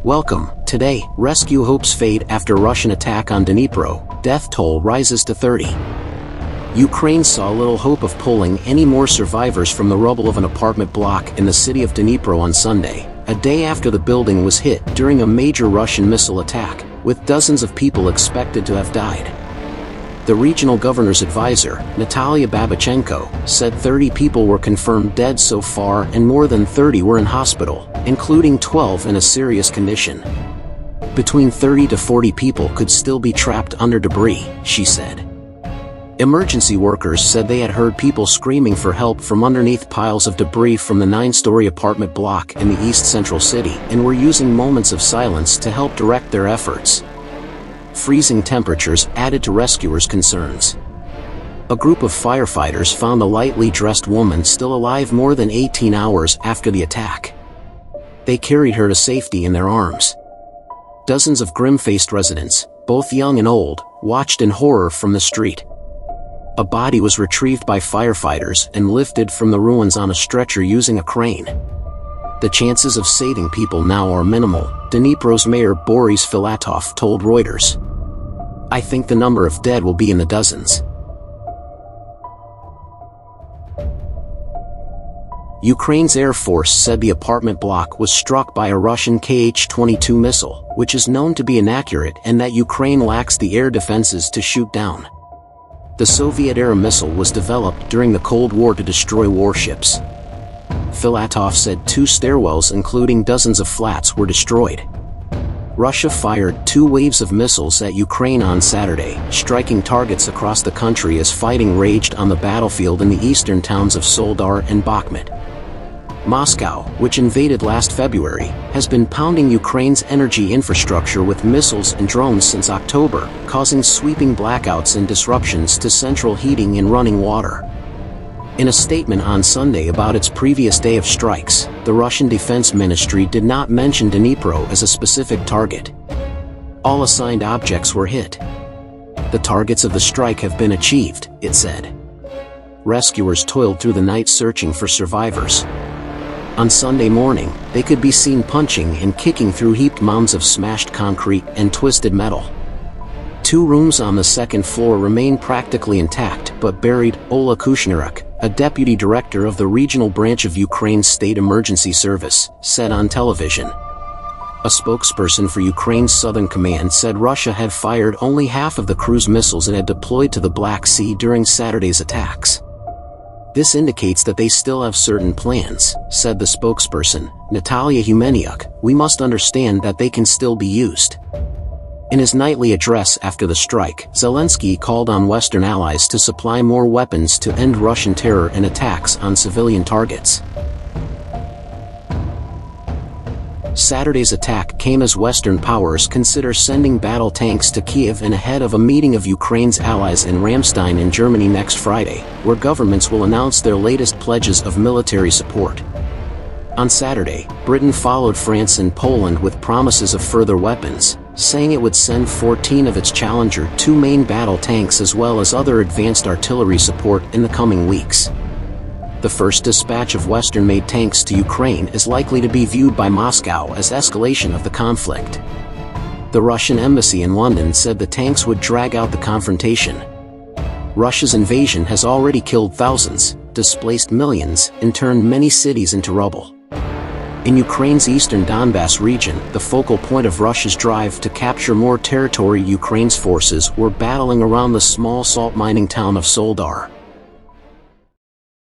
Welcome. Today, rescue hopes fade after Russian attack on Dnipro, death toll rises to 30. Ukraine saw little hope of pulling any more survivors from the rubble of an apartment block in the city of Dnipro on Sunday, a day after the building was hit during a major Russian missile attack, with dozens of people expected to have died. The regional governor's advisor, Natalia Babichenko, said 30 people were confirmed dead so far and more than 30 were in hospital, including 12 in a serious condition. Between 30 to 40 people could still be trapped under debris, she said. Emergency workers said they had heard people screaming for help from underneath piles of debris from the 9-story apartment block in the east-central city and were using moments of silence to help direct their efforts. Freezing temperatures added to rescuers' concerns. A group of firefighters found a lightly dressed woman still alive more than 18 hours after the attack. They carried her to safety in their arms. Dozens of grim-faced residents, both young and old, watched in horror from the street. A body was retrieved by firefighters and lifted from the ruins on a stretcher using a crane. The chances of saving people now are minimal, Dnipro's mayor Boris Filatov told Reuters. I think the number of dead will be in the dozens. Ukraine's Air Force said the apartment block was struck by a Russian Kh-22 missile, which is known to be inaccurate, and that Ukraine lacks the air defenses to shoot down. The Soviet-era missile was developed during the Cold War to destroy warships. Filatov said 2 stairwells including dozens of flats were destroyed. Russia fired 2 waves of missiles at Ukraine on Saturday, striking targets across the country as fighting raged on the battlefield in the eastern towns of Soledar and Bakhmut. Moscow, which invaded last February, has been pounding Ukraine's energy infrastructure with missiles and drones since October, causing sweeping blackouts and disruptions to central heating and running water. In a statement on Sunday about its previous day of strikes, the Russian Defense Ministry did not mention Dnipro as a specific target. All assigned objects were hit. The targets of the strike have been achieved, it said. Rescuers toiled through the night searching for survivors. On Sunday morning, they could be seen punching and kicking through heaped mounds of smashed concrete and twisted metal. 2 rooms on the second floor remain practically intact but buried, Ola Kushniruk, a deputy director of the regional branch of Ukraine's State Emergency Service, said on television. A spokesperson for Ukraine's Southern Command said Russia had fired only half of the cruise missiles it had deployed to the Black Sea during Saturday's attacks. This indicates that they still have certain plans, said the spokesperson, Natalia Humeniuk. We must understand that they can still be used. In his nightly address after the strike, Zelensky called on Western allies to supply more weapons to end Russian terror and attacks on civilian targets. Saturday's attack came as Western powers consider sending battle tanks to Kiev and ahead of a meeting of Ukraine's allies in Ramstein in Germany next Friday, where governments will announce their latest pledges of military support. On Saturday, Britain followed France and Poland with promises of further weapons, saying it would send 14 of its Challenger 2 main battle tanks as well as other advanced artillery support in the coming weeks. The first dispatch of Western-made tanks to Ukraine is likely to be viewed by Moscow as escalation of the conflict. The Russian embassy in London said the tanks would drag out the confrontation. Russia's invasion has already killed thousands, displaced millions, and turned many cities into rubble. In Ukraine's eastern Donbass region, the focal point of Russia's drive to capture more territory, Ukraine's forces were battling around the small salt mining town of Soledar.